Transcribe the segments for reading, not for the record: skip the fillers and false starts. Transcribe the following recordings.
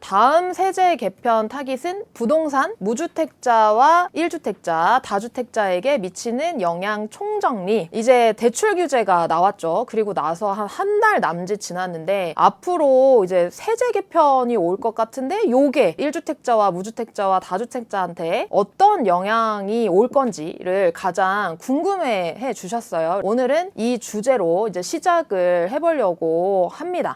다음 세제 개편 타깃은 부동산, 무주택자와 1주택자, 다주택자에게 미치는 영향 총정리. 이제 대출 규제가 나왔죠. 그리고 나서 한 달 남짓 지났는데 앞으로 이제 세제 개편이 올 것 같은데 요게 1주택자와 무주택자와 다주택자한테 어떤 영향이 올 건지를 가장 궁금해 주셨어요. 오늘은 이 주제로 이제 시작을 해보려고 합니다.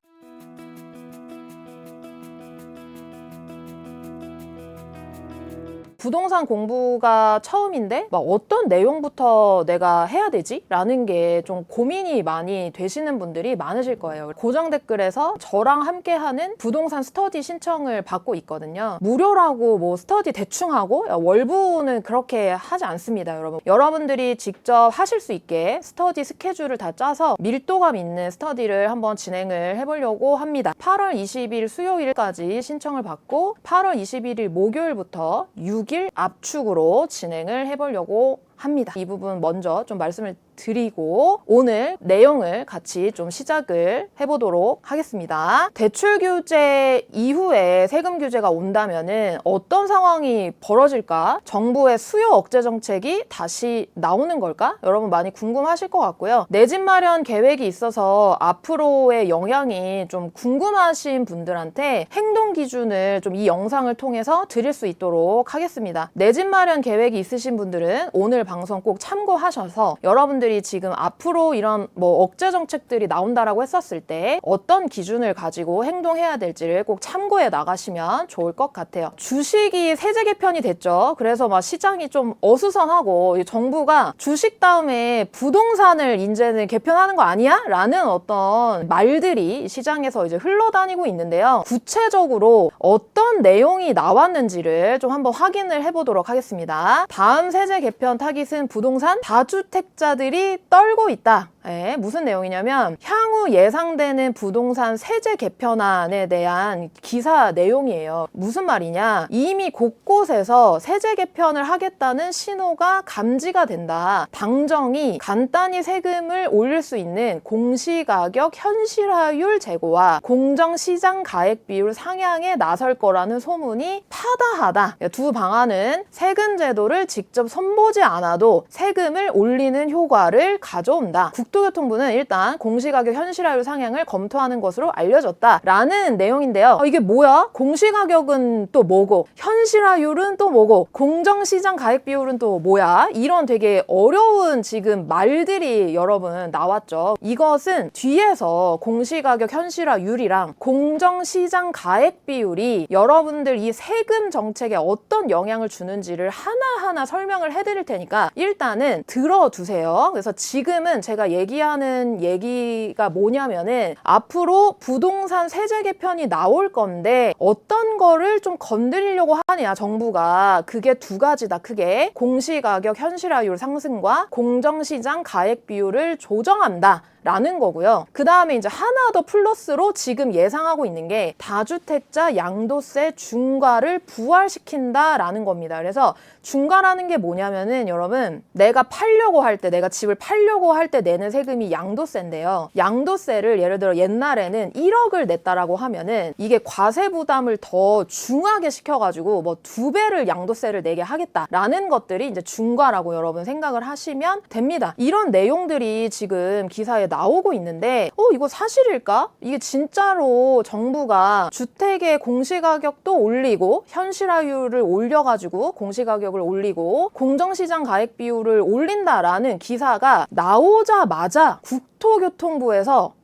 부동산 공부가 처음인데 막 어떤 내용부터 내가 해야 되지? 라는 게 좀 고민이 많이 되시는 분들이 많으실 거예요. 고정 댓글에서 저랑 함께하는 부동산 스터디 신청을 받고 있거든요. 무료라고 뭐 스터디 대충 하고 월부는 그렇게 하지 않습니다, 여러분. 여러분들이 직접 하실 수 있게 스터디 스케줄을 다 짜서 밀도감 있는 스터디를 한번 진행을 해보려고 합니다. 8월 20일 수요일까지 신청을 받고 8월 21일 목요일부터 6일 압축으로 진행을 해보려고 합니다. 이 부분 먼저 좀 말씀을 드리고 오늘 내용을 같이 좀 시작을 해보도록 하겠습니다. 대출 규제 이후에 세금 규제가 온다면은 어떤 상황이 벌어질까? 정부의 수요 억제 정책이 다시 나오는 걸까? 여러분 많이 궁금하실 것 같고요. 내 집 마련 계획이 있어서 앞으로의 영향이 좀 궁금하신 분들한테 행동 기준을 좀 이 영상을 통해서 드릴 수 있도록 하겠습니다. 내 집 마련 계획이 있으신 분들은 오늘 방송 꼭 참고하셔서 여러분들이 지금 앞으로 이런 뭐 억제 정책들이 나온다라고 했었을 때 어떤 기준을 가지고 행동해야 될지를 꼭 참고해 나가시면 좋을 것 같아요. 주식이 세제 개편이 됐죠. 그래서 막 시장이 좀 어수선하고 정부가 주식 다음에 부동산을 이제는 개편하는 거 아니야? 라는 어떤 말들이 시장에서 이제 흘러다니고 있는데요. 구체적으로 어떤 내용이 나왔는지를 좀 한번 확인을 해보도록 하겠습니다. 다음 세제 개편 타깃은 부동산, 다주택자들이 떨고 있다. 무슨 내용이냐면 향후 예상되는 부동산 세제 개편안에 대한 기사 내용이에요. 무슨 말이냐? 이미 곳곳에서 세제 개편을 하겠다는 신호가 감지가 된다. 당정이 간단히 세금을 올릴 수 있는 공시가격 현실화율 제고와 공정시장 가액 비율 상향에 나설 거라는 소문이 파다하다. 두 방안은 세금 제도를 직접 손보지 않아도 세금을 올리는 효과를 가져온다. 국토교통부는 일단 공시가격 현실화율 상향을 검토하는 것으로 알려졌다라는 내용인데요. 이게 뭐야? 공시가격은 또 뭐고 현실화율은 또 뭐고 공정시장 가액 비율은 또 뭐야? 이런 되게 어려운 지금 말들이 여러분 나왔죠. 이것은 뒤에서 공시가격 현실화율이랑 공정시장 가액 비율이 여러분들 이 세금 정책에 어떤 영향을 주는지를 하나하나 설명을 해드릴 테니까 일단은 들어두세요. 그래서 지금은 제가 얘기하는 얘기가 뭐냐면은 앞으로 부동산 세제 개편이 나올 건데 어떤 거를 좀 건드리려고 하냐 정부가. 그게 두 가지다. 크게 공시가격 현실화율 상승과 공정시장 가액 비율을 조정한다 라는 거고요. 그 다음에 이제 하나 더 플러스로 지금 예상하고 있는 게 다주택자 양도세 중과를 부활시킨다라는 겁니다. 그래서 중과라는 게 뭐냐면은 여러분 내가 팔려고 할 때, 내가 집을 팔려고 할 때 내는 세금이 양도세인데요. 양도세를 예를 들어 옛날에는 1억을 냈다라고 하면은 이게 과세 부담을 더 중하게 시켜가지고 뭐 2배를 양도세를 내게 하겠다라는 것들이 이제 중과라고 여러분 생각을 하시면 됩니다. 이런 내용들이 지금 기사에 나오고 있는데 이거 사실일까? 이게 진짜로 정부가 주택의 공시가격도 올리고 현실화율을 올려가지고 공시가격을 올리고 공정시장 가액 비율을 올린다라는 기사가 나오자마자 국토교통부에서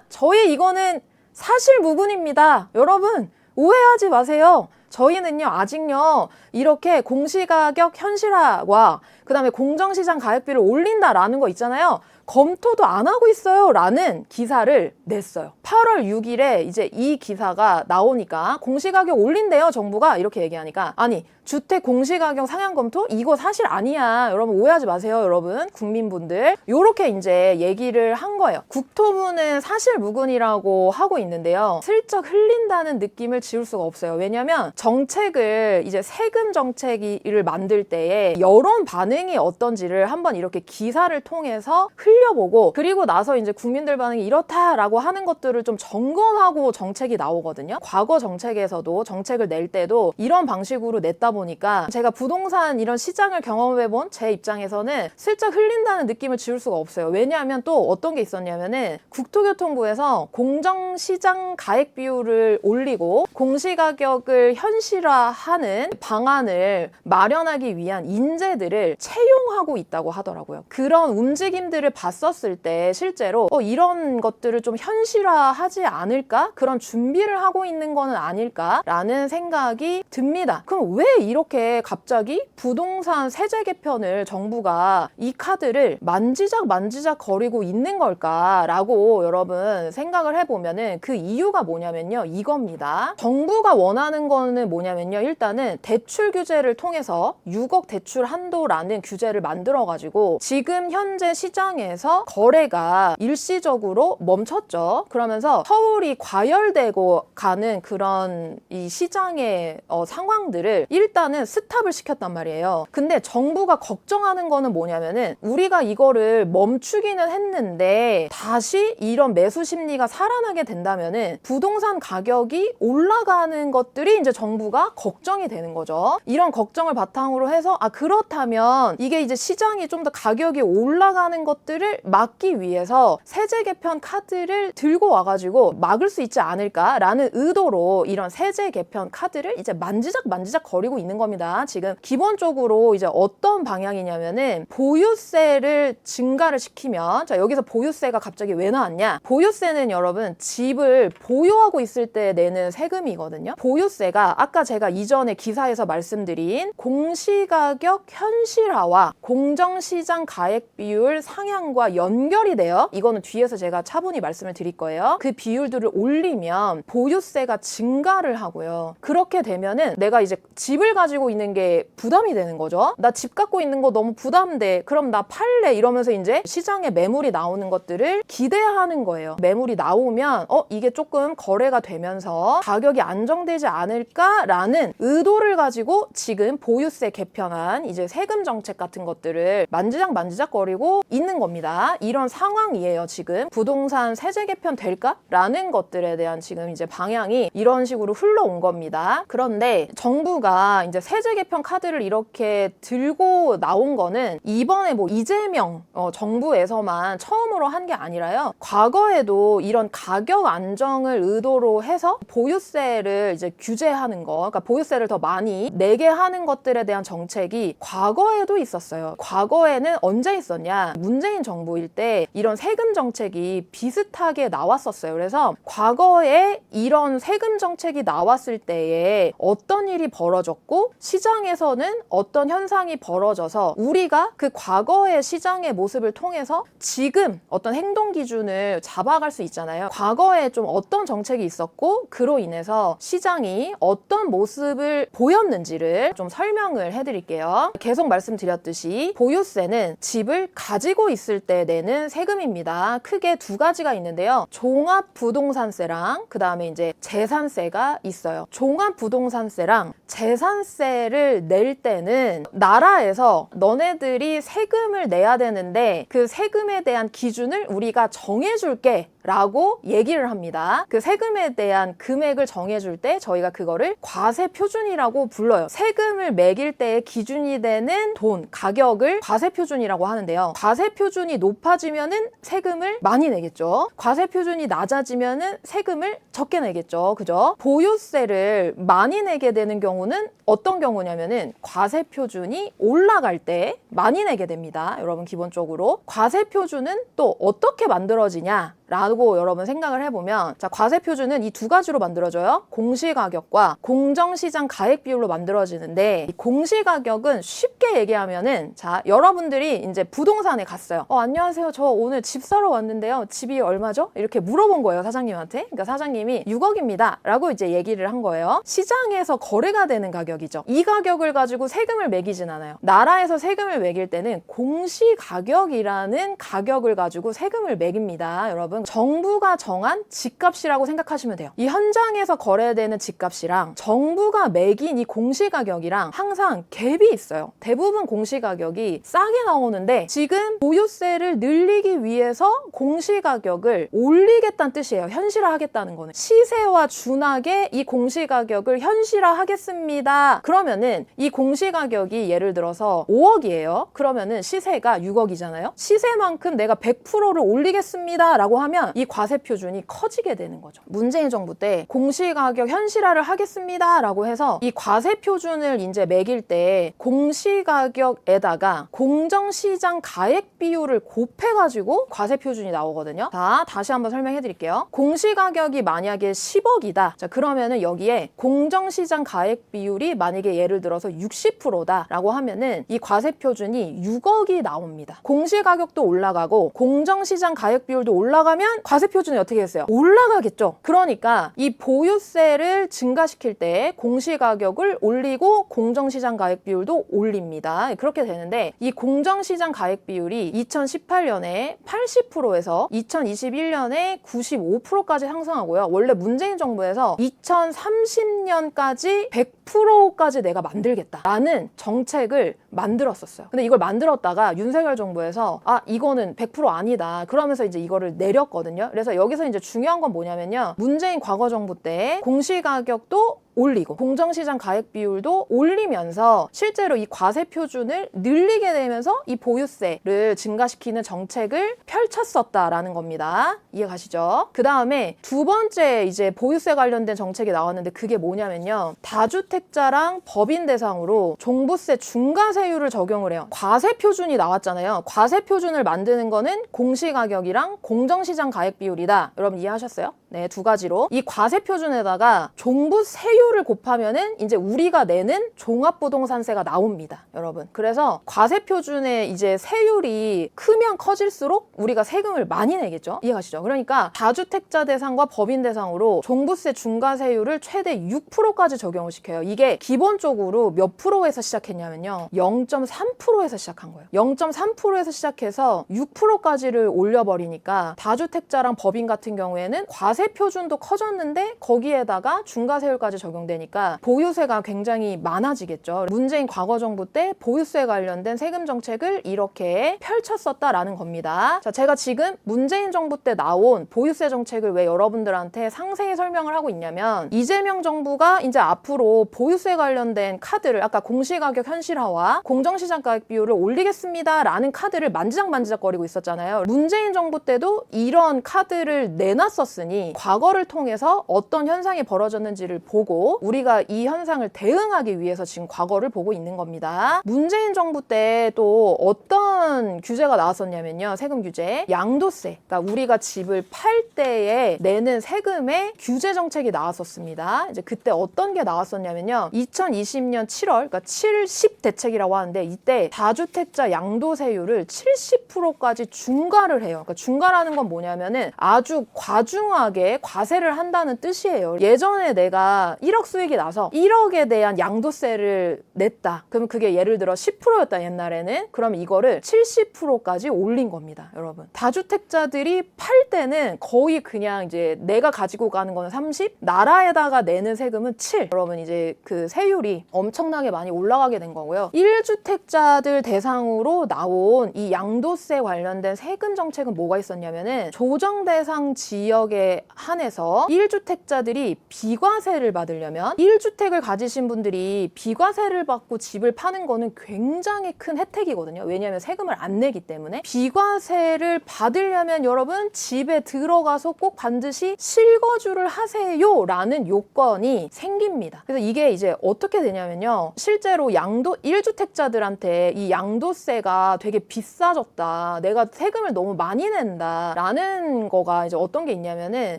저희 이거는 사실무근입니다. 여러분 오해하지 마세요. 저희는요 아직요 이렇게 공시가격 현실화와 그 다음에 공정시장 가액비를 올린다라는 거 있잖아요. 검토도 안 하고 있어요 라는 기사를 냈어요. 8월 6일에 이제 이 기사가 나오니까 공시가격 올린대요 정부가. 이렇게 얘기하니까 아니 주택 공시가격 상향 검토? 이거 사실 아니야. 여러분 오해하지 마세요. 여러분 국민분들 요렇게 이제 얘기를 한 거예요. 국토부는 사실무근이라고 하고 있는데요. 슬쩍 흘린다는 느낌을 지울 수가 없어요. 왜냐면 정책을 이제 세금 정책을 만들 때에 여론 반응이 어떤지를 한번 이렇게 기사를 통해서 흘려 흘려보고 그리고 나서 이제 국민들 반응이 이렇다라고 하는 것들을 좀 점검하고 정책이 나오거든요. 과거 정책에서도 정책을 낼 때도 이런 방식으로 냈다 보니까 제가 부동산 이런 시장을 경험해본 제 입장에서는 슬쩍 흘린다는 느낌을 지울 수가 없어요. 왜냐하면 또 어떤 게 있었냐면은 국토교통부에서 공정시장 가액 비율을 올리고 공시가격을 현실화하는 방안을 마련하기 위한 인재들을 채용하고 있다고 하더라고요. 그런 움직임들을 봤었을 때 실제로 이런 것들을 좀 현실화하지 않을까? 그런 준비를 하고 있는 거는 아닐까라는 생각이 듭니다. 그럼 왜 이렇게 갑자기 부동산 세제 개편을 정부가 이 카드를 만지작 거리고 있는 걸까라고 여러분 생각을 해보면은 그 이유가 뭐냐면요. 이겁니다. 정부가 원하는 거는 뭐냐면요. 일단은 대출 규제를 통해서 6억 대출 한도라는 규제를 만들어가지고 지금 현재 시장에서 거래가 일시적으로 멈췄죠. 그러면서 서울이 과열되고 가는 그런 이 시장의 상황들을 일단은 스탑을 시켰단 말이에요. 근데 정부가 걱정하는 거는 뭐냐면은 우리가 이거를 멈추기는 했는데 다시 이런 매수 심리가 살아나게 된다면은 부동산 가격이 올라가는 것들이 이제 정부가 걱정이 되는 거죠. 이런 걱정을 바탕으로 해서 그렇다면 이게 이제 시장이 좀 더 가격이 올라가는 것들을 막기 위해서 세제 개편 카드를 들고 와가지고 막을 수 있지 않을까라는 의도로 이런 세제 개편 카드를 이제 만지작 거리고 있는 겁니다. 지금 기본적으로 이제 어떤 방향이냐면은 보유세를 증가를 시키면 자 여기서 보유세가 갑자기 왜 나왔냐? 보유세는 여러분 집을 보유하고 있을 때 내는 세금이거든요. 보유세가 아까 제가 이전에 기사에서 말씀드린 공시가격 현실화와 공정시장 가액 비율 상향과 연결이 돼요. 이거는 뒤에서 제가 차분히 말씀을 드릴 거예요. 그 비율들을 올리면 보유세가 증가를 하고요. 그렇게 되면은 내가 이제 집을 가지고 있는 게 부담이 되는 거죠. 나 집 갖고 있는 거 너무 부담돼. 그럼 나 팔래. 이러면서 이제 시장에 매물이 나오는 것들을 기대하는 거예요. 매물이 나오면 이게 조금 거래가 되면서 가격이 안정되지 않을까라는 의도를 가지고 지금 보유세 개편안 이제 세금 정책 같은 것들을 만지작거리고 있는 겁니다. 이런 상황이에요. 지금 부동산 세제 개편 될까라는 것들에 대한 지금 이제 방향이 이런 식으로 흘러온 겁니다. 그런데 정부가 이제 세제 개편 카드를 이렇게 들고 나온 거는 이번에 뭐 이재명 정부에서만 처음으로 한 게 아니라요. 과거에도 이런 가격 안정을 의도로 해서 보유세를 이제 규제하는 거, 그러니까 보유세를 더 많이 내게 하는 것들에 대한 정책이 과거에도 있었어요. 과거에는 언제 있었냐? 문재인 정부일 때 이런 세금 정책이 비슷하게 나왔었어요. 그래서 과거에 이런 세금 정책이 나왔을 때에 어떤 일이 벌어졌고 시장에서는 어떤 현상이 벌어져서 우리가 그 과거의 시장의 모습을 통해서 지금 어떤 행동 기준을 잡아갈 수 있잖아요. 과거에 좀 어떤 정책이 있었고 그로 인해서 시장이 어떤 모습을 보였는지를 좀 설명을 해드릴게요. 계속 말씀드렸듯이 보유세는 집을 가지고 있을 때 내는 세금입니다. 크게 두 가지가 있는데요. 종합부동산세랑 그 다음에 이제 재산세가 있어요. 종합부동산세랑 재산세를 낼 때는 나라에서 너네들이 세금을 내야 되는데 그 세금에 대한 기준을 우리가 정해줄게 라고 얘기를 합니다. 그 세금에 대한 금액을 정해줄 때 저희가 그거를 과세표준이라고 불러요. 세금을 매길 때의 기준이 되는 돈, 가격을 과세표준이라고 하는데요. 과세표준이 높아지면은 세금을 많이 내겠죠. 과세표준이 낮아지면은 세금을 적게 내겠죠. 그죠? 보유세를 많이 내게 되는 경우는 어떤 경우냐면은 과세표준이 올라갈 때 많이 내게 됩니다. 여러분 기본적으로. 과세표준은 또 어떻게 만들어지냐? 라고 여러분 생각을 해보면 자 과세표준은 이 두 가지로 만들어져요. 공시가격과 공정시장 가액 비율로 만들어지는데 이 공시가격은 쉽게 얘기하면은 자 여러분들이 이제 부동산에 갔어요. 안녕하세요. 저 오늘 집 사러 왔는데요. 집이 얼마죠? 이렇게 물어본 거예요. 사장님한테. 그러니까 사장님이 6억입니다. 라고 이제 얘기를 한 거예요. 시장에서 거래가 되는 가격이죠. 이 가격을 가지고 세금을 매기진 않아요. 나라에서 세금을 매길 때는 공시가격이라는 가격을 가지고 세금을 매깁니다. 여러분 정부가 정한 집값이라고 생각하시면 돼요. 이 현장에서 거래되는 집값이랑 정부가 매긴 이 공시가격이랑 항상 갭이 있어요. 대부분 공시가격이 싸게 나오는데 지금 보유세를 늘리기 위해서 공시가격을 올리겠다는 뜻이에요. 현실화하겠다는 거는. 시세와 준하게 이 공시가격을 현실화하겠습니다. 그러면은 이 공시가격이 예를 들어서 5억이에요. 그러면은 시세가 6억이잖아요. 시세만큼 내가 100%를 올리겠습니다 라고 하면 이 과세 표준이 커지게 되는 거죠. 문재인 정부 때 공시가격 현실화를 하겠습니다 라고 해서 이 과세 표준을 이제 매길 때 공시가격에다가 공정시장 가액 비율을 곱해가지고 과세 표준이 나오거든요. 자, 다시 한번 설명해 드릴게요. 공시가격이 만약에 10억이다. 자, 그러면은 여기에 공정시장 가액 비율이 만약에 예를 들어서 60%다 라고 하면은 이 과세 표준이 6억이 나옵니다. 공시가격도 올라가고 공정시장 가액 비율도 올라가면 과세 표준이 어떻게 했어요? 올라가겠죠. 그러니까 이 보유세를 증가시킬 때 공시가격을 올리고 공정시장 가액 비율도 올립니다. 그렇게 되는데 이 공정시장 가액 비율이 2018년에 80%에서 2021년에 95%까지 상승하고요. 원래 문재인 정부에서 2030년까지 100%까지 내가 만들겠다라는 정책을 만들었었어요. 근데 이걸 만들었다가 윤석열 정부에서 이거는 100% 아니다. 그러면서 이제 이거를 내렸거든요. 그래서 여기서 이제 중요한 건 뭐냐면요. 문재인 과거 정부 때 공시가격도 올리고 공정시장 가액 비율도 올리면서 실제로 이 과세 표준을 늘리게 되면서 이 보유세를 증가시키는 정책을 펼쳤었다라는 겁니다. 이해가시죠? 그 다음에 두 번째 이제 보유세 관련된 정책이 나왔는데 그게 뭐냐면요. 다주택자랑 법인 대상으로 종부세 중과세율을 적용을 해요. 과세 표준이 나왔잖아요. 과세 표준을 만드는 거는 공시가격이랑 공정시장 가액 비율이다. 여러분 이해하셨어요? 네, 두 가지로. 이 과세 표준에다가 종부세율을 곱하면은 이제 우리가 내는 종합부동산세가 나옵니다, 여러분. 그래서 과세 표준의 이제 세율이 크면 커질수록 우리가 세금을 많이 내겠죠? 이해가시죠? 그러니까 다주택자 대상과 법인 대상으로 종부세 중과세율을 최대 6%까지 적용을 시켜요. 이게 기본적으로 몇 프로에서 시작했냐면요. 0.3%에서 시작한 거예요. 0.3%에서 시작해서 6%까지를 올려버리니까 다주택자랑 법인 같은 경우에는 과세 표준도 커졌는데 거기에다가 중과세율까지 적용되니까 보유세가 굉장히 많아지겠죠. 문재인 과거 정부 때 보유세 관련된 세금 정책을 이렇게 펼쳤었다라는 겁니다. 자, 제가 지금 문재인 정부 때 나온 보유세 정책을 왜 여러분들한테 상세히 설명을 하고 있냐면 이재명 정부가 이제 앞으로 보유세 관련된 카드를 아까 공시가격 현실화와 공정시장 가액 비율을 올리겠습니다 라는 카드를 만지작만지작거리고 있었잖아요. 문재인 정부 때도 이런 카드를 내놨었으니 과거를 통해서 어떤 현상이 벌어졌는지를 보고 우리가 이 현상을 대응하기 위해서 지금 과거를 보고 있는 겁니다. 문재인 정부 때 또 어떤 규제가 나왔었냐면요. 세금 규제. 양도세. 그러니까 우리가 집을 팔 때에 내는 세금의 규제 정책이 나왔었습니다. 이제 그때 어떤 게 나왔었냐면요. 2020년 7월, 그러니까 70 대책이라고 하는데 이때 다주택자 양도세율을 70%까지 중과를 해요. 그러니까 중과라는 건 뭐냐면은 아주 과중하게 과세를 한다는 뜻이에요. 예전에 내가 1억 수익이 나서 1억에 대한 양도세를 냈다. 그럼 그게 예를 들어 10%였다 옛날에는. 그럼 이거를 70%까지 올린 겁니다, 여러분. 다주택자들이 팔 때는 거의 그냥 이제 내가 가지고 가는 거는 30, 나라에다가 내는 세금은 7. 여러분 이제 그 세율이 엄청나게 많이 올라가게 된 거고요. 1주택자들 대상으로 나온 이 양도세 관련된 세금 정책은 뭐가 있었냐면은 조정 대상 지역에 한해서 1주택자들이 비과세를 받으려면 1주택을 가지신 분들이 비과세를 받고 집을 파는 거는 굉장히 큰 혜택이거든요. 왜냐하면 세금을 안 내기 때문에. 비과세를 받으려면 여러분 집에 들어가서 꼭 반드시 실거주를 하세요 라는 요건이 생깁니다. 그래서 이게 이제 어떻게 되냐면요. 실제로 1주택자들한테 이 양도세가 되게 비싸졌다. 내가 세금을 너무 많이 낸다 라는 거가 이제 어떤 게 있냐면은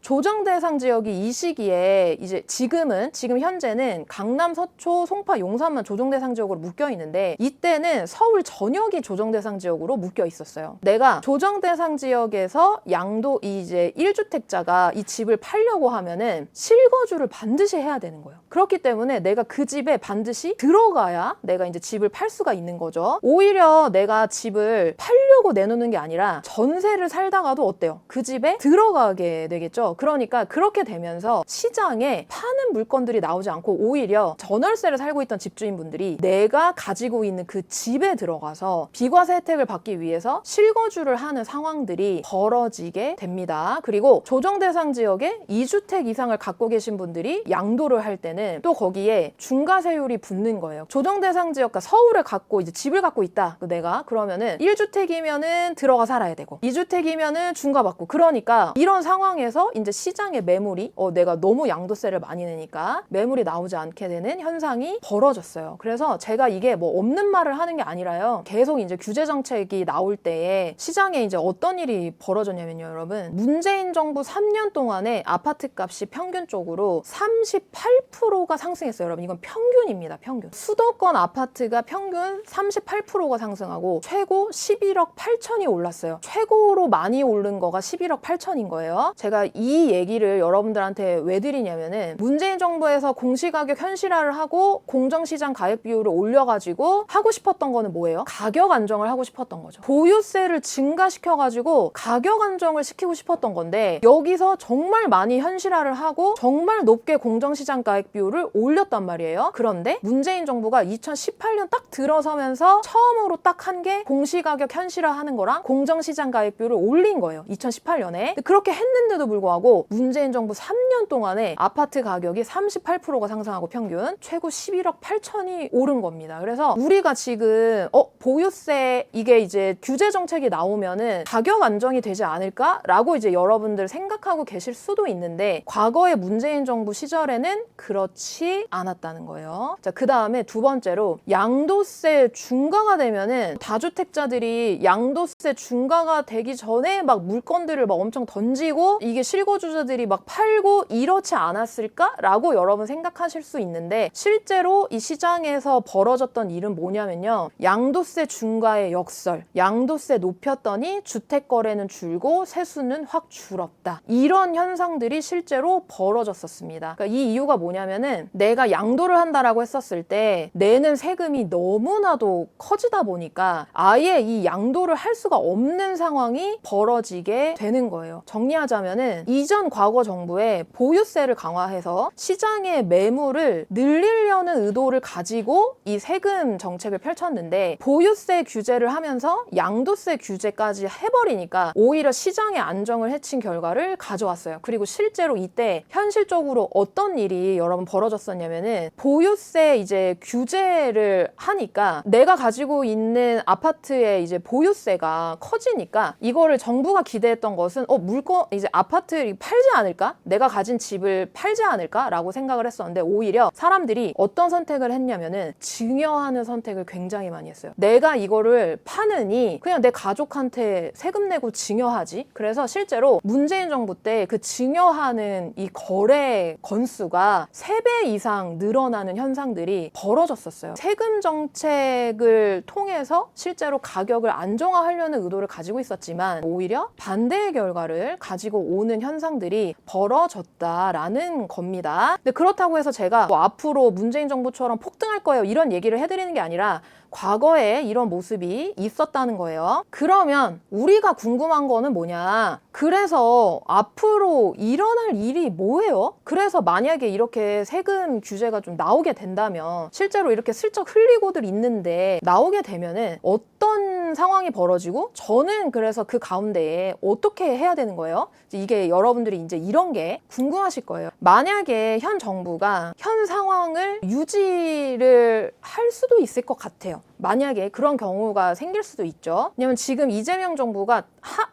조정 대상 지역이 이 시기에 이제 지금은 지역은 지금 현재는 강남, 서초, 송파, 용산만 조정대상 지역으로 묶여 있는데 이때는 서울 전역이 조정대상 지역으로 묶여 있었어요. 내가 조정대상 지역에서 양도 이제 1주택자가 이 집을 팔려고 하면은 실거주를 반드시 해야 되는 거예요. 그렇기 때문에 내가 그 집에 반드시 들어가야 내가 이제 집을 팔 수가 있는 거죠. 오히려 내가 집을 팔려고 내놓는 게 아니라 전세를 살다가도 어때요? 그 집에 들어가게 되겠죠. 그러니까 그렇게 되면서 시장에 파는 물건들이 나오지 않고 오히려 전월세를 살고 있던 집주인분들이 내가 가지고 있는 그 집에 들어가서 비과세 혜택을 받기 위해서 실거주를 하는 상황들이 벌어지게 됩니다. 그리고 조정대상 지역에 2주택 이상을 갖고 계신 분들이 양도를 할 때는 또 거기에 중과세율이 붙는 거예요. 조정대상 지역과 서울을 갖고 이제 집을 갖고 있다. 내가 그러면은 1주택이면은 들어가 살아야 되고 2주택이면은 중과받고 그러니까 이런 상황에서 이제 시장의 매물이 내가 너무 양도세를 많이 내니까 매물이 나오지 않게 되는 현상이 벌어졌어요. 그래서 제가 이게 뭐 없는 말을 하는 게 아니라요. 계속 이제 규제 정책이 나올 때에 시장에 이제 어떤 일이 벌어졌냐면요, 여러분. 문재인 정부 3년 동안에 아파트 값이 평균적으로 38%가 상승했어요. 여러분, 이건 평균입니다. 평균. 수도권 아파트가 평균 38%가 상승하고 최고 11억 8천이 올랐어요. 최고로 많이 오른 거가 11억 8천인 거예요. 제가 이 얘기를 여러분들한테 왜 드리냐면은 문재인 정부에서 공시가격 현실화를 하고 공정시장 가액 비율을 올려가지고 하고 싶었던 거는 뭐예요? 가격 안정을 하고 싶었던 거죠. 보유세를 증가시켜가지고 가격 안정을 시키고 싶었던 건데 여기서 정말 많이 현실화를 하고 정말 높게 공정시장 가액 비율을 올렸단 말이에요. 그런데 문재인 정부가 2018년 딱 들어서면서 처음으로 딱 한 게 공시가격 현실화하는 거랑 공정시장 가액 비율을 올린 거예요. 2018년에. 그렇게 했는데도 불구하고 문재인 정부 3년 동안에 아파트 가격이 38%가 상승하고 평균 최고 11억 8천이 오른 겁니다. 그래서 우리가 지금 보유세 이게 이제 규제 정책이 나오면은 가격 안정이 되지 않을까라고 이제 여러분들 생각하고 계실 수도 있는데 과거의 문재인 정부 시절에는 그렇지 않았다는 거예요. 자, 그 다음에 두 번째로 양도세 중과가 되면은 다주택자들이 양도세 중과가 되기 전에 막 물건들을 막 엄청 던지고 이게 실거주자들이 막 팔고 이렇지 않았을까라고 여러분 생각하실 수 있는데 실제로 이 시장에서 벌어졌던 일은 뭐냐면요. 양도세 중과의 역설, 양도세 높였더니 주택 거래는 줄고 세수는 확 줄었다. 이런 현상들이 실제로 벌어졌었습니다. 그러니까 이 이유가 뭐냐면은 내가 양도를 한다라고 했었을 때 내는 세금이 너무나도 커지다 보니까 아예 이 양도를 할 수가 없는 상황이 벌어지게 되는 거예요. 정리하자면은 이전 과거 정부에 보유세를 강화해서 시장의 매물을 늘리려는 의도를 가지고 이 세금 정책을 펼쳤는데 보유세 규제를 하면서 양도세 규제까지 해버리니까 오히려 시장의 안정을 해친 결과를 가져왔어요. 그리고 실제로 이때 현실적으로 어떤 일이 여러분 벌어졌었냐면은 보유세 이제 규제를 하니까 내가 가지고 있는 아파트의 이제 보유세가 커지니까 이거를 정부가 기대했던 것은 물건 이제 아파트를 팔지 않을까? 내가 가진 집을 팔지 않을까라고 생각을 했었는데 오히려 사람들이 어떤 선택을 했냐면은 증여하는 선택을 굉장히 많이 했어요. 내가 이거를 파느니 그냥 내 가족한테 세금 내고 증여하지. 그래서 실제로 문재인 정부 때 그 증여하는 이 거래 건수가 3배 이상 늘어나는 현상들이 벌어졌었어요. 세금 정책을 통해서 실제로 가격을 안정화하려는 의도를 가지고 있었지만 오히려 반대의 결과를 가지고 오는 현상들이 벌어졌다라는 겁니다. 근데 그렇다고 해서 제가 뭐 앞으로 문재인 정부처럼 폭등할 거예요 이런 얘기를 해드리는 게 아니라 과거에 이런 모습이 있었다는 거예요. 그러면 우리가 궁금한 거는 뭐냐? 그래서 앞으로 일어날 일이 뭐예요? 그래서 만약에 이렇게 세금 규제가 좀 나오게 된다면 실제로 이렇게 슬쩍 흘리고들 있는데 나오게 되면은 어떤 상황이 벌어지고 저는 그래서 그 가운데에 어떻게 해야 되는 거예요? 이게 여러분들이 이제 이런 게 궁금하실 거예요. 만약에 현 정부가 현 상황을 유지를 할 수도 있을 것 같아요. 만약에 그런 경우가 생길 수도 있죠. 왜냐면 지금 이재명 정부가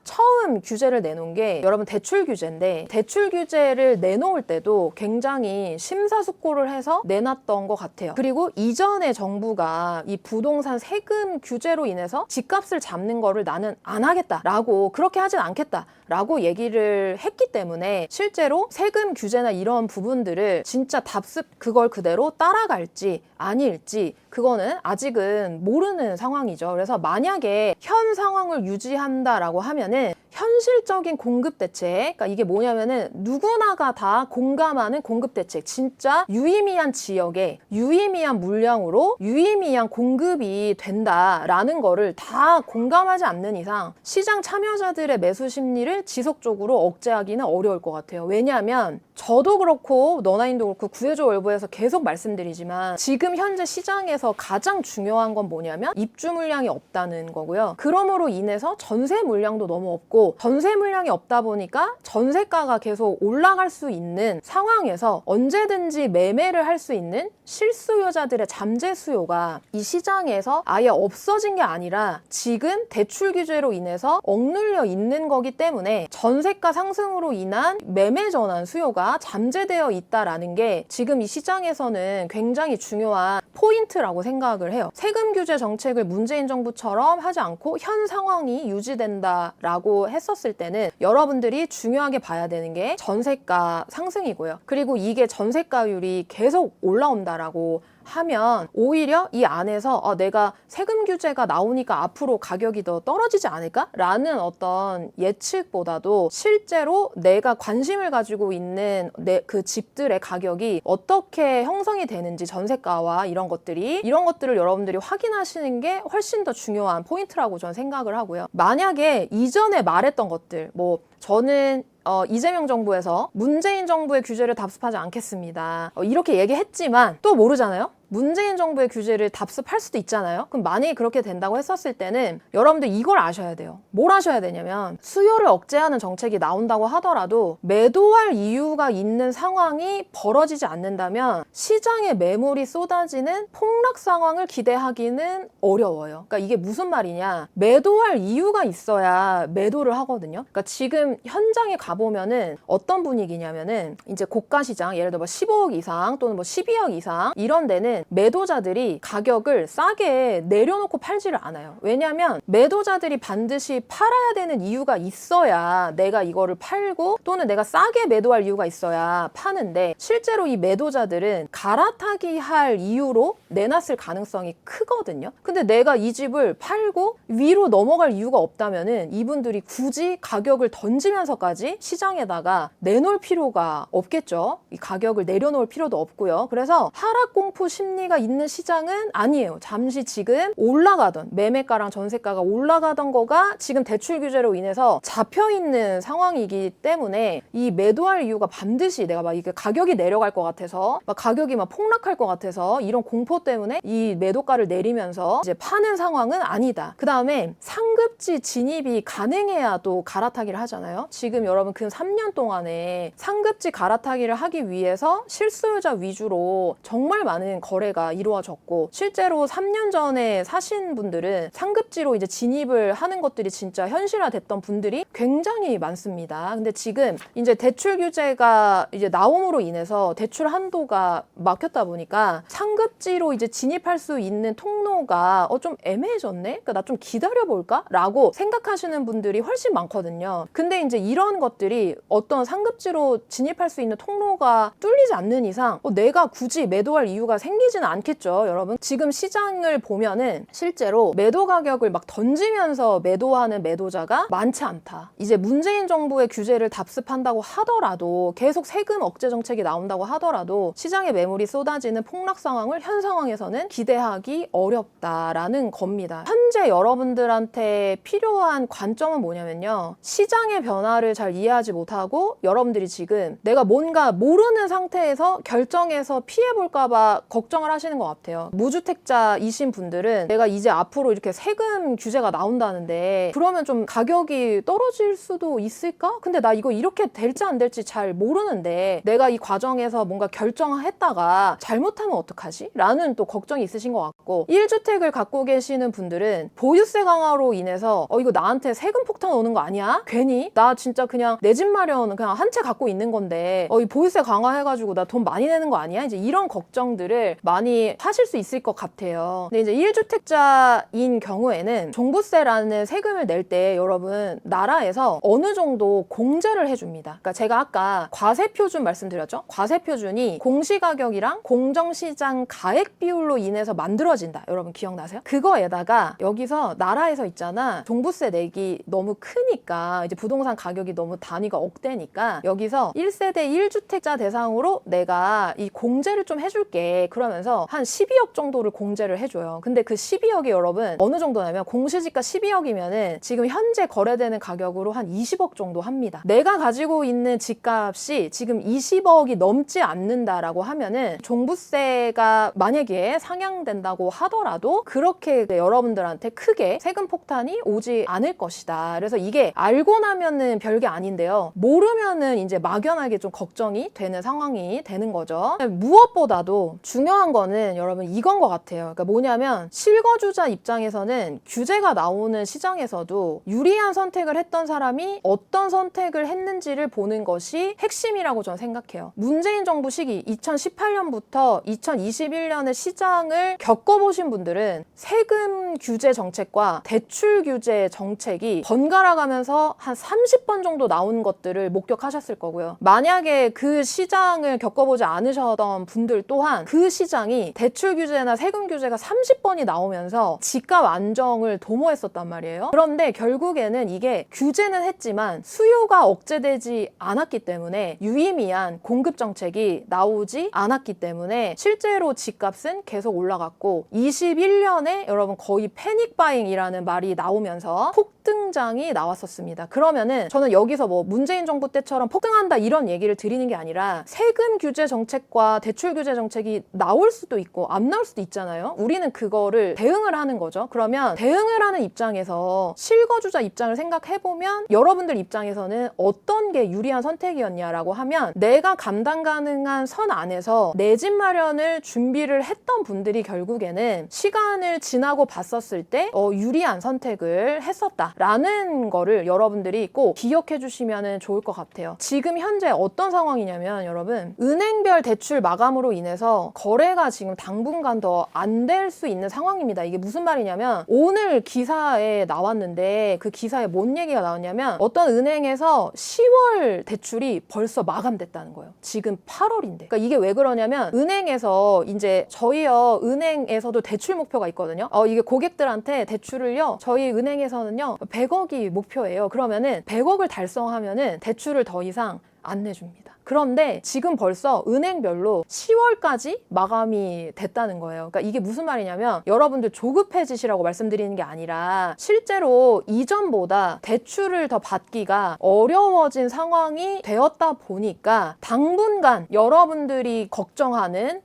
처음 규제를 내놓은 게 여러분 대출 규제인데, 대출 규제를 내놓을 때도 굉장히 심사숙고를 해서 내놨던 것 같아요. 그리고 이전에 정부가 이 부동산 세금 규제로 인해서 집값을 잡는 거를 나는 안 하겠다라고, 그렇게 하진 않겠다라고 얘기를 했기 때문에 실제로 세금 규제나 이런 부분들을 진짜 답습 그걸 그대로 따라갈지 아닐지 그거는 아직은 모르는 상황이죠. 그래서 만약에 현 상황을 유지한다라고 하면은 현실적인 공급 대책, 그러니까 이게 뭐냐면은 누구나가 다 공감하는 공급 대책, 진짜 유의미한 지역에 유의미한 물량으로 유의미한 공급이 된다라는 거를 다 공감하지 않는 이상 시장 참여자들의 매수 심리를 지속적으로 억제하기는 어려울 것 같아요. 왜냐하면 저도 그렇고 너나인도 그렇고 구해줘월보에서 계속 말씀드리지만 지금 현재 시장에서 가장 중요한 건 뭐냐면 입주 물량이 없다는 거고요. 그러므로 인해서 전세 물량도 너무 없고, 전세 물량이 없다 보니까 전세가가 계속 올라갈 수 있는 상황에서 언제든지 매매를 할 수 있는 실수요자들의 잠재 수요가 이 시장에서 아예 없어진 게 아니라 지금 대출 규제로 인해서 억눌려 있는 거기 때문에 전세가 상승으로 인한 매매 전환 수요가 잠재되어 있다라는 게 지금 이 시장에서는 굉장히 중요한 포인트라고 생각을 해요. 세금 규제 정책을 문재인 정부처럼 하지 않고 현 상황이 유지된다라고 했었을 때는 여러분들이 중요하게 봐야 되는 게 전세가 상승이고요. 그리고 이게 전세가율이 계속 올라온다라고 하면 오히려 이 안에서 내가 세금 규제가 나오니까 앞으로 가격이 더 떨어지지 않을까? 라는 어떤 예측보다도 실제로 내가 관심을 가지고 있는 그 집들의 가격이 어떻게 형성이 되는지, 전세가와 이런 것들을 여러분들이 확인하시는 게 훨씬 더 중요한 포인트라고 저는 생각을 하고요. 만약에 이전에 말했던 것들, 저는 이재명 정부에서 문재인 정부의 규제를 답습하지 않겠습니다, 이렇게 얘기했지만 또 모르잖아요. 문재인 정부의 규제를 답습할 수도 있잖아요. 그럼 만약에 그렇게 된다고 했었을 때는 여러분들 이걸 아셔야 돼요. 뭘 아셔야 되냐면 수요를 억제하는 정책이 나온다고 하더라도 매도할 이유가 있는 상황이 벌어지지 않는다면 시장에 매물이 쏟아지는 폭락 상황을 기대하기는 어려워요. 그러니까 이게 무슨 말이냐, 매도할 이유가 있어야 매도를 하거든요. 그러니까 지금 현장에 가보면은 어떤 분위기냐면은 이제 고가 시장, 예를 들어 15억 이상 또는 12억 이상 이런 데는 매도자들이 가격을 싸게 내려놓고 팔지를 않아요. 왜냐하면 매도자들이 반드시 팔아야 되는 이유가 있어야 내가 이거를 팔고, 또는 내가 싸게 매도할 이유가 있어야 파는데, 실제로 이 매도자들은 갈아타기 할 이유로 내놨을 가능성이 크거든요. 근데 내가 이 집을 팔고 위로 넘어갈 이유가 없다면은 이분들이 굳이 가격을 던지면서까지 시장에다가 내놓을 필요가 없겠죠. 이 가격을 내려놓을 필요도 없고요. 그래서 하락 공포 심리가 있는 시장은 아니에요. 잠시 지금 올라가던 매매가랑 전세가가 올라가던 거가 지금 대출 규제로 인해서 잡혀있는 상황이기 때문에 이 매도할 이유가 반드시 내가 막 이게 가격이 내려갈 것 같아서, 막 가격이 막 폭락할 것 같아서 이런 공포 때문에 이 매도가를 내리면서 이제 파는 상황은 아니다. 그 다음에 상급지 진입이 가능해야 또 갈아타기를 하잖아요. 지금 여러분 그 3년 동안에 상급지 갈아타기를 하기 위해서 실수요자 위주로 정말 많은 거래가 이루어졌고, 실제로 3년 전에 사신 분들은 상급지로 이제 진입을 하는 것들이 진짜 현실화됐던 분들이 굉장히 많습니다. 근데 지금 이제 대출 규제가 이제 나옴으로 인해서 대출 한도가 막혔다 보니까 상급지로 이제 진입할 수 있는 통로가 좀 애매해졌네? 그러니까 나 좀 기다려볼까? 라고 생각하시는 분들이 훨씬 많거든요. 근데 이제 이런 것들이 어떤 상급지로 진입할 수 있는 통로가 뚫리지 않는 이상 내가 굳이 매도할 이유가 생기지는 않겠죠, 여러분. 지금 시장을 보면은 실제로 매도 가격을 막 던지면서 매도하는 매도자가 많지 않다. 이제 문재인 정부의 규제를 답습한다고 하더라도, 계속 세금 억제 정책이 나온다고 하더라도 시장에 매물이 쏟아지는 폭락 상황을 현 상황에서는 기대하기 어렵다라는 겁니다. 현재 여러분들한테 필요한 관점은 뭐냐면요, 시장의 변화를 잘 이해하지 못하고 여러분들이 지금 내가 뭔가 모르는 상태에서 결정해서 피해볼까 봐 걱정 걱정을 하시는 것 같아요. 무주택자이신 분들은 내가 이제 앞으로 이렇게 세금 규제가 나온다는데 그러면 좀 가격이 떨어질 수도 있을까? 근데 나 이거 이렇게 될지 안 될지 잘 모르는데 내가 이 과정에서 뭔가 결정했다가 잘못하면 어떡하지? 라는 또 걱정이 있으신 것 같고, 1주택을 갖고 계시는 분들은 보유세 강화로 인해서 이거 나한테 세금 폭탄 오는 거 아니야? 괜히? 나 진짜 그냥 내 집 마련 그냥 한 채 갖고 있는 건데 이 보유세 강화해가지고 나 돈 많이 내는 거 아니야? 이제 이런 걱정들을 많이 하실 수 있을 것 같아요. 근데 이제 1주택자인 경우에는 종부세라는 세금을 낼 때 여러분 나라에서 어느 정도 공제를 해줍니다. 그러니까 제가 아까 과세표준 말씀드렸죠? 과세표준이 공시가격이랑 공정시장 가액 비율로 인해서 만들어진다. 여러분 기억나세요? 그거에다가 여기서 나라에서 있잖아, 종부세 내기 너무 크니까 이제 부동산 가격이 너무 단위가 억대니까 여기서 1세대 1주택자 대상으로 내가 이 공제를 좀 해줄게. 그러면서 한 12억 정도를 공제를 해줘요. 근데 그 12억이 여러분 어느 정도냐면 공시지가 12억이면은 지금 현재 거래되는 가격으로 한 20억 정도 합니다. 내가 가지고 있는 집값이 지금 20억이 넘지 않는다라고 하면은 종부세가 만약에 상향된다고 하더라도 그렇게 여러분들한테 크게 세금 폭탄이 오지 않을 것이다. 그래서 이게 알고 나면은 별게 아닌데요. 모르면은 이제 막연하게 좀 걱정이 되는 상황이 되는 거죠. 무엇보다도 중요한 거는 여러분 이건 것 같아요. 그러니까 뭐냐면 실거주자 입장에서는 규제가 나오는 시장에서도 유리한 선택을 했던 사람이 어떤 선택을 했는지를 보는 것이 핵심이라고 저는 생각해요. 문재인 정부 시기 2018년부터 2021년의 시장을 겪어보신 분들은 세금 규제 정책과 대출 규제 정책이 번갈아 가면서 한 30번 정도 나온 것들을 목격하셨을 거고요. 만약에 그 시장을 겪어보지 않으셨던 분들 또한 그 시장이 대출 규제나 세금 규제가 30번이 나오면서 집값 안정을 도모했었단 말이에요. 그런데 결국에는 이게 규제는 했지만 수요가 억제되지 않았기 때문에 유의미한 공급 정책이 나오지 않았기 때문에 실제로 집값은 계속 올라갔고 21년에 여러분 거의 패닉 바잉이라는 말이 나오면서 폭등장이 나왔었습니다. 그러면은 저는 여기서 뭐 문재인 정부 때처럼 폭등한다 이런 얘기를 드리는 게 아니라 세금 규제 정책과 대출 규제 정책이 나올 수도 있고 안 나올 수도 있잖아요. 우리는 그거를 대응을 하는 거죠. 그러면 대응을 하는 입장에서 실거주자 입장을 생각해보면 여러분들 입장에서는 어떤 게 유리한 선택이었냐라고 하면 내가 감당 가능한 선 안에서 내 집 마련을 준비를 했던 분들이 결국에는 시간을 지나고 봤었을 때 유리한 선택을 했었다라는 거를 여러분들이 꼭 기억해 주시면 좋을 것 같아요. 지금 현재 어떤 상황이냐면 여러분 은행별 대출 마감으로 인해서 거래가 지금 당분간 더 안 될 수 있는 상황입니다. 이게 무슨 말이냐면 오늘 기사에 나왔는데 그 기사에 뭔 얘기가 나왔냐면 어떤 은행에서 10월 대출이 벌써 마감됐다는 거예요. 지금 8월인데. 그러니까 이게 왜 그러냐면 은행에서 이제 저희요 은행에서도 대출 목표가 있거든요. 이게 고객들한테 대출을요 저희 은행에서는요 100억이 목표예요. 그러면은 100억을 달성하면은 대출을 더 이상 안 내줍니다. 그런데 지금 벌써 은행별로 10월까지 마감이 됐다는 거예요. 그러니까 이게 무슨 말이냐면 여러분들 조급해지시라고 말씀드리는 게 아니라 실제로 이전보다 대출을 더 받기가 어려워진 상황이 되었다 보니까 당분간 여러분들이 걱정하는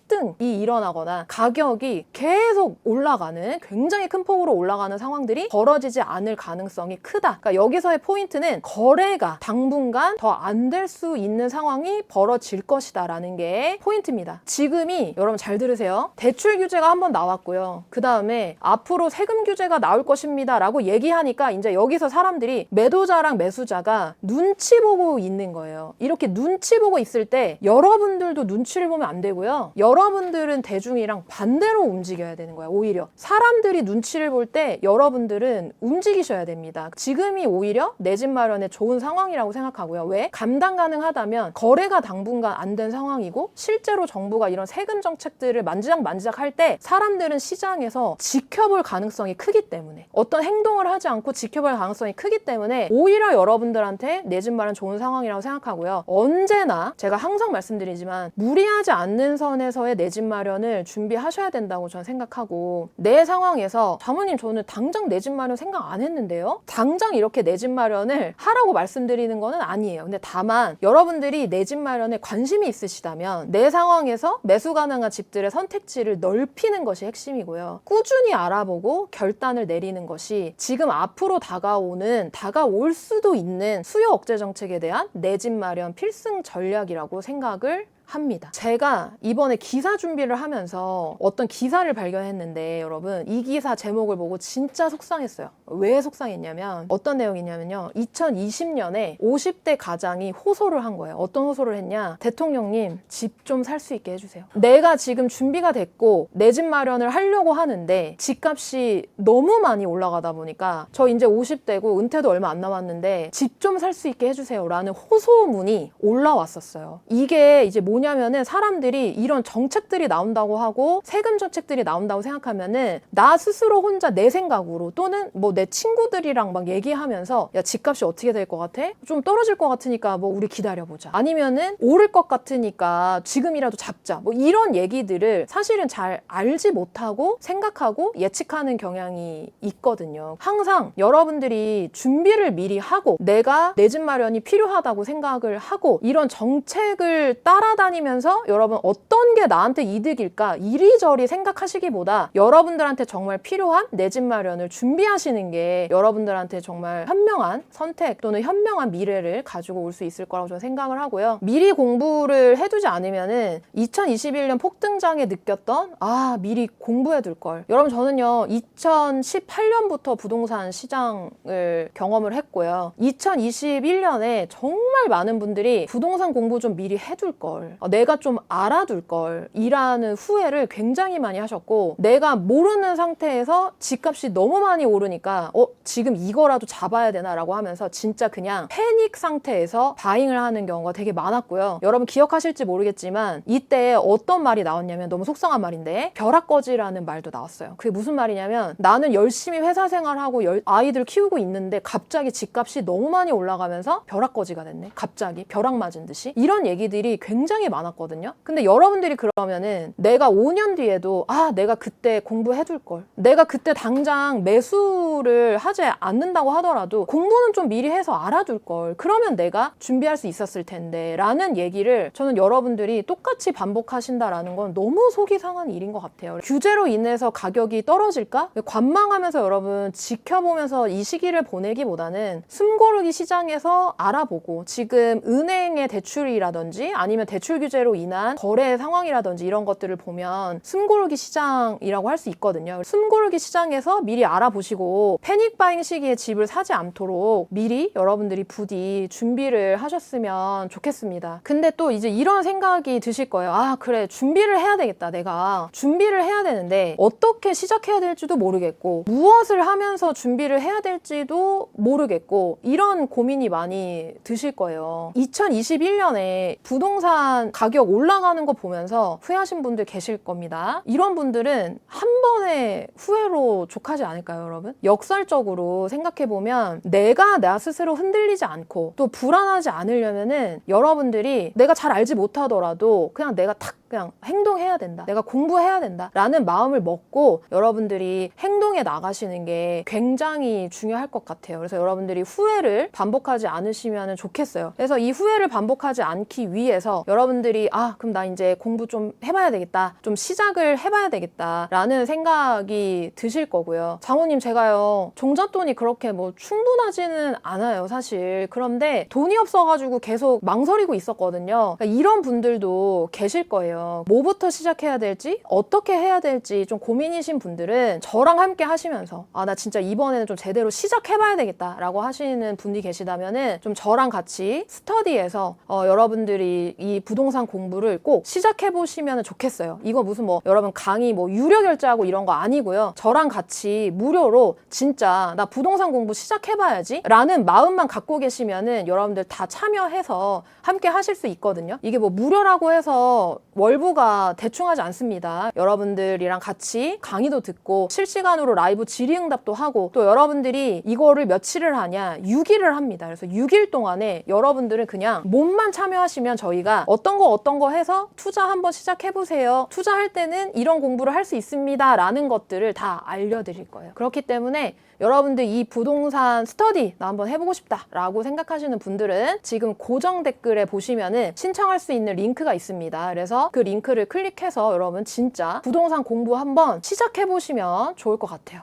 폭등이 일어나거나 가격이 계속 올라가는 굉장히 큰 폭으로 올라가는 상황들이 벌어지지 않을 가능성이 크다. 그러니까 여기서의 포인트는 거래가 당분간 더 안 될 수 있는 상황이 벌어질 것이다 라는 게 포인트입니다. 지금이 여러분 잘 들으세요. 대출 규제가 한번 나왔고요. 그 다음에 앞으로 세금 규제가 나올 것입니다 라고 얘기하니까 이제 여기서 사람들이 매도자랑 매수자가 눈치 보고 있는 거예요. 이렇게 눈치 보고 있을 때 여러분들도 눈치를 보면 안 되고요. 여러분들은 대중이랑 반대로 움직여야 되는 거야. 오히려 사람들이 눈치를 볼 때 여러분들은 움직이셔야 됩니다. 지금이 오히려 내 집 마련에 좋은 상황이라고 생각하고요. 왜? 감당 가능하다면 거래가 당분간 안 된 상황이고 실제로 정부가 이런 세금 정책들을 만지작 할 때 사람들은 시장에서 지켜볼 가능성이 크기 때문에 어떤 행동을 하지 않고 지켜볼 가능성이 크기 때문에 오히려 여러분들한테 내 집 마련 좋은 상황이라고 생각하고요. 언제나 제가 항상 말씀드리지만 무리하지 않는 선에서 지금부터의 내 집 마련을 준비하셔야 된다고 저는 생각하고, 내 상황에서 자모님 저는 당장 내 집 마련 생각 안 했는데요? 당장 이렇게 내 집 마련을 하라고 말씀드리는 거는 아니에요. 근데 다만 여러분들이 내 집 마련에 관심이 있으시다면 내 상황에서 매수 가능한 집들의 선택지를 넓히는 것이 핵심이고요. 꾸준히 알아보고 결단을 내리는 것이 지금 앞으로 다가올 수도 있는 수요 억제 정책에 대한 내 집 마련 필승 전략이라고 생각을 합니다. 제가 이번에 기사 준비를 하면서 어떤 기사를 발견했는데, 여러분 이 기사 제목을 보고 진짜 속상했어요. 왜 속상했냐면, 어떤 내용이냐면요, 2020년에 50대 가장이 호소를 한 거예요. 어떤 호소를 했냐, 대통령님 집 좀 살 수 있게 해주세요. 내가 지금 준비가 됐고 내 집 마련을 하려고 하는데 집값이 너무 많이 올라가다 보니까 저 이제 50대고 은퇴도 얼마 안 남았는데 집 좀 살 수 있게 해주세요 라는 호소문이 올라왔었어요. 이게 이제 뭐냐면은, 사람들이 이런 정책들이 나온다고 하고 세금 정책들이 나온다고 생각하면은 나 스스로 혼자 내 생각으로, 또는 뭐 내 친구들이랑 막 얘기하면서 야 집값이 어떻게 될 것 같아? 좀 떨어질 것 같으니까 뭐 우리 기다려보자, 아니면은 오를 것 같으니까 지금이라도 잡자, 뭐 이런 얘기들을 사실은 잘 알지 못하고 생각하고 예측하는 경향이 있거든요. 항상 여러분들이 준비를 미리 하고 내가 내 집 마련이 필요하다고 생각을 하고 이런 정책을 따라다니면서 여러분 어떤 게 나한테 이득일까 이리저리 생각하시기보다 여러분들한테 정말 필요한 내 집 마련을 준비하시는 게 여러분들한테 정말 현명한 선택 또는 현명한 미래를 가지고 올 수 있을 거라고 저는 생각을 하고요. 미리 공부를 해두지 않으면은 2021년 폭등장에 느꼈던 미리 공부해둘 걸. 여러분 저는요 2018년부터 부동산 시장을 경험을 했고요. 2021년에 정말 많은 분들이 부동산 공부 좀 미리 해둘 걸, 내가 좀 알아둘 걸 이라는 후회를 굉장히 많이 하셨고, 내가 모르는 상태에서 집값이 너무 많이 오르니까 지금 이거라도 잡아야 되나 라고 하면서 진짜 그냥 패닉 상태에서 바잉을 하는 경우가 되게 많았고요. 여러분 기억하실지 모르겠지만 이때 어떤 말이 나왔냐면, 너무 속상한 말인데 벼락거지라는 말도 나왔어요. 그게 무슨 말이냐면, 나는 열심히 회사 생활하고 아이들 키우고 있는데 갑자기 집값이 너무 많이 올라가면서 벼락거지가 됐네, 갑자기 벼락 맞은 듯이, 이런 얘기들이 굉장히 많았거든요. 근데 여러분들이 그러면은 내가 5년 뒤에도 내가 그때 공부해둘 걸, 내가 그때 당장 매수를 하지 않는다고 하더라도 공부는 좀 미리 해서 알아둘 걸, 그러면 내가 준비할 수 있었을 텐데 라는 얘기를 저는 여러분들이 똑같이 반복하신다라는 건 너무 속이 상한 일인 것 같아요. 규제로 인해서 가격이 떨어질까? 관망하면서 여러분 지켜보면서 이 시기를 보내기보다는 숨고르기 시장에서 알아보고, 지금 은행의 대출이라든지 아니면 대출 규제로 인한 거래 상황이라든지 이런 것들을 보면 숨고르기 시장이라고 할 수 있거든요. 숨고르기 시장에서 미리 알아보시고 패닉 바잉 시기에 집을 사지 않도록 미리 여러분들이 부디 준비를 하셨으면 좋겠습니다. 근데 또 이제 이런 생각이 드실 거예요. 그래, 준비를 해야 되겠다. 내가 준비를 해야 되는데 어떻게 시작해야 될지도 모르겠고 무엇을 하면서 준비를 해야 될지도 모르겠고, 이런 고민이 많이 드실 거예요. 2021년에 부동산 가격 올라가는 거 보면서 후회하신 분들 계실 겁니다. 이런 분들은 한 번의 후회로 족하지 않을까요, 여러분? 역설적으로 생각해보면 내가 나 스스로 흔들리지 않고 또 불안하지 않으려면은 여러분들이 내가 잘 알지 못하더라도 그냥 내가 그냥 행동해야 된다, 내가 공부해야 된다 라는 마음을 먹고 여러분들이 행동에 나가시는 게 굉장히 중요할 것 같아요. 그래서 여러분들이 후회를 반복하지 않으시면 좋겠어요. 그래서 이 후회를 반복하지 않기 위해서 여러분들이 그럼 나 이제 공부 좀 해봐야 되겠다, 좀 시작을 해봐야 되겠다 라는 생각이 드실 거고요. 장모님 제가요 종잣돈이 그렇게 뭐 충분하지는 않아요 사실. 그런데 돈이 없어가지고 계속 망설이고 있었거든요. 그러니까 이런 분들도 계실 거예요. 뭐부터 시작해야 될지 어떻게 해야 될지 좀 고민이신 분들은 저랑 함께 하시면서 나 진짜 이번에는 좀 제대로 시작해봐야 되겠다 라고 하시는 분이 계시다면은 좀 저랑 같이 스터디해서 여러분들이 이 부동산 공부를 꼭 시작해보시면 좋겠어요. 이거 무슨 여러분 강의 유료 결제하고 이런 거 아니고요. 저랑 같이 무료로 진짜 나 부동산 공부 시작해봐야지 라는 마음만 갖고 계시면은 여러분들 다 참여해서 함께 하실 수 있거든요. 이게 무료라고 해서 월부가 대충 하지 않습니다. 여러분들이랑 같이 강의도 듣고 실시간으로 라이브 질의응답도 하고 또 여러분들이 이거를 며칠을 하냐 6일을 합니다. 그래서 6일 동안에 여러분들은 그냥 몸만 참여하시면 저희가 어떤 거 해서 투자 한번 시작해보세요. 투자할 때는 이런 공부를 할 수 있습니다. 라는 것들을 다 알려드릴 거예요. 그렇기 때문에 여러분들 이 부동산 스터디 나 한번 해보고 싶다 라고 생각하시는 분들은 지금 고정 댓글에 보시면은 신청할 수 있는 링크가 있습니다. 그래서 그 링크를 클릭해서 여러분 진짜 부동산 공부 한번 시작해보시면 좋을 것 같아요.